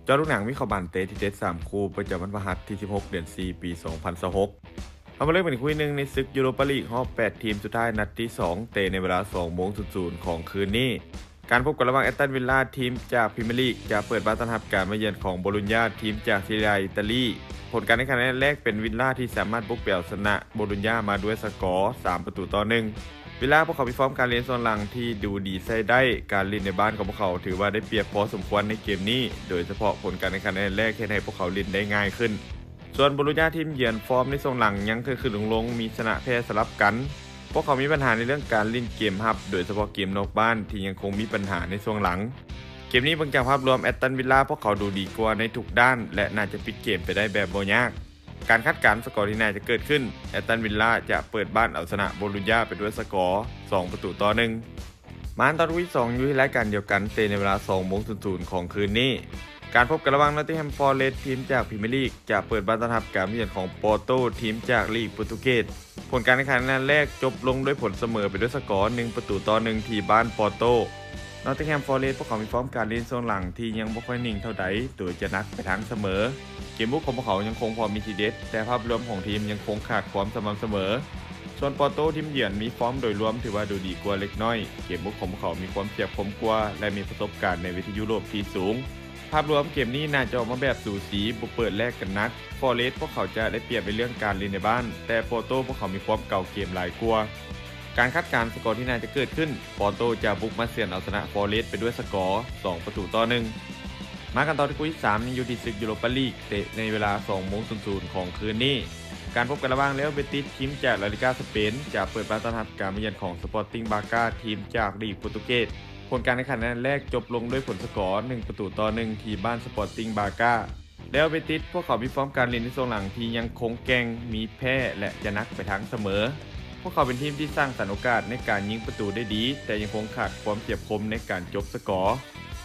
จอลูกหนังมีข่าวบันเตะที่เด็ด3คู่ประจำวันพฤหัสที่16เดือน4ปี2026เอามาเริ่มกันอีกคู่หนึ่งในศึกยูโรปาลีกรอบ8ทีมสุดท้ายนัดที่2เตะในเวลา20:00ของคืนนี้การพบกันระหว่างแอตตันวิลล่าทีมจากพรีเมียร์ลีกจะเปิดบ้านต้อนรับการมาเยือนของโบโลญญาทีมจากซีเรียอิตาลีผลการแข่งขันนัดแรกเป็นวิลล่าที่สามารถบุกไปเอาชนะโบโลญญามาด้วยสกอร์3-1วิลล่าพวกเขามีฟอร์มการเล่นส่วนหลังที่ดูดีใช้ได้การเล่นในบ้านของพวกเขาถือว่าได้เปรียบพอสมควรในเกมนี้โดยเฉพาะผลการแข่งขันในแรกเห็นให้พวกเขาเล่นได้ง่ายขึ้นส่วนโบโลญญาทีมเยือนฟอร์มในส่วนหลังยังขึ้นลงมีชนะแพ้สลับกันพวกเขามีปัญหาในเรื่องการเล่นเกมรับโดยเฉพาะเกมนอกบ้านที่ยังคงมีปัญหาในช่วงหลังเกมนี้เบิ่งจากภาพรวมแอตตันวิลล่าพวกเขาดูดีกว่าในทุกด้านและน่าจะปิดเกมไปได้แบบบ่ยากการคาดการณ์สกอร์ที่น่าจะเกิดขึ้นแอตตันวิลล่าจะเปิดบ้านเอาชนะโบโลญญาไปด้วยสกอร์2-1มาตอนที่2อยู่ที่รายการเดียวกันเตะในเวลา20:00ของคืนนี้การพบกันระหว่างนอตติงแฮมฟอเรสต์ทีมจากพรีเมียร์ลีกจะเปิดบ้านต้อนรับการมาเยือนของโปโตทีมจากลีกโปรตุเกสผลการแข่งขันนัดแรกจบลงด้วยผลเสมอไปด้วยสกอร์1-1ที่บ้านโปโตนอตติงแฮมฟอเรสต์พวกเขามีฟอร์มการเล่นโซนหลังที่ยังบ่ค่อยนิ่งเท่าใดโดยจะนักไปทางเสมอเกมบุกของพวกเขายังคงพอมีทีเด็ดแต่ภาพรวมของทีมยังคงขาดความสม่ำเสมอส่วนโปโตทีมเยือนมีฟอร์มโดยรวมถือว่าดูดีกว่าเล็กน้อยเกมบุกของพวกเขามีความเฉียบคมกว่าและมีประสบการณ์ในเวทียุโรปที่สูงภาพรวมเกมนี้น่าจะออกมาแบบสูสีบุกเปิดแรกกันนักฟอเรสต์พวกเขาจะได้เปรียบในเรื่องการเล่นในบ้านแต่โปโตพวกเขามีความเก่าเกมหลายกว่าการคาดการณ์สกอร์ที่น่าจะเกิดขึ้นโปโตจะบุกมาเสียนเอาชนะฟอเรสต์ไปด้วยสกอร์2-1มากันต่อที่คู่ที่3ในยูดิซึกยูโรปาลีกเตะในเวลา20:00ของคืนนี้การพบกันระหว่างเรอัลเบติสทีมจากลาลิก้าสเปนจะเปิดบ้านต้อนรับการมาเยือนของสปอร์ติ้งบาก้าทีมจากลีกโปรตุเกสผลการแข่งขันนัดแรกจบลงด้วยผลสกอร์1-1ที่บ้านสปอร์ติ้งบาก้าเรอัลเบติสพวกเขามีฟอร์มการเล่นในช่วงหลังที่ยังคงแกร่งมีแพ้และจะนักไปทางเสมอพวกเขาเป็นทีมที่สร้างสรรค์โอกาสในการยิงประตูได้ดีแต่ยังคงขาดความเฉียบคมในการจบสกอร์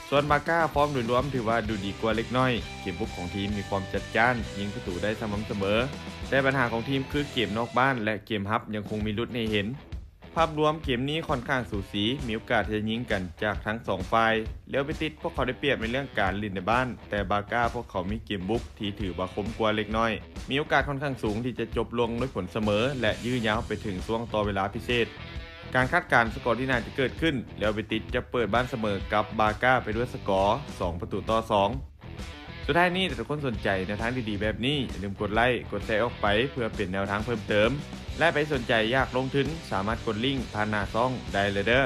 ส่วนบาก้าฟอร์มโดยรวมถือว่าดูดีกว่าเล็กน้อยเกมบุกของทีมมีความจัดจ้านยิงประตูได้สม่ำเสมอแต่ปัญหาของทีมคือเกมนอกบ้านและเกมรับยังคงมีลุ้นให้เห็นภาพรวมเกมนี้ค่อนข้างสูสีมีโอกาสจะยิงกันจากทั้ง2ฝ่ายเรอัลเบติสพวกเขาได้เปรียบในเรื่องการเล่นในบ้านแต่บาก้าพวกเขามีเกมบุกที่ถือว่าคมกว่าเล็กน้อยมีโอกาสค่อนข้างสูงที่จะจบลงด้วยผลเสมอและยื้อยาวไปถึงช่วงต่อเวลาพิเศษการคาดการณ์สกอร์ที่น่าจะเกิดขึ้นเรอัลเบติสจะเปิดบ้านเสมอกับบาก้าไปด้วยสกอร์2-2สุดท้ายนี้ถ้าทุกคนสนใจแนวทางดีๆแบบนี้อย่าลืมกดไลค์กดแชร์ออกไปเพื่อเป็นแนวทางเพิ่มเติมและไปสนใจอยากลงทุนสามารถกดลิงก์ผ่านหน้าช่องได้เลยเด้อ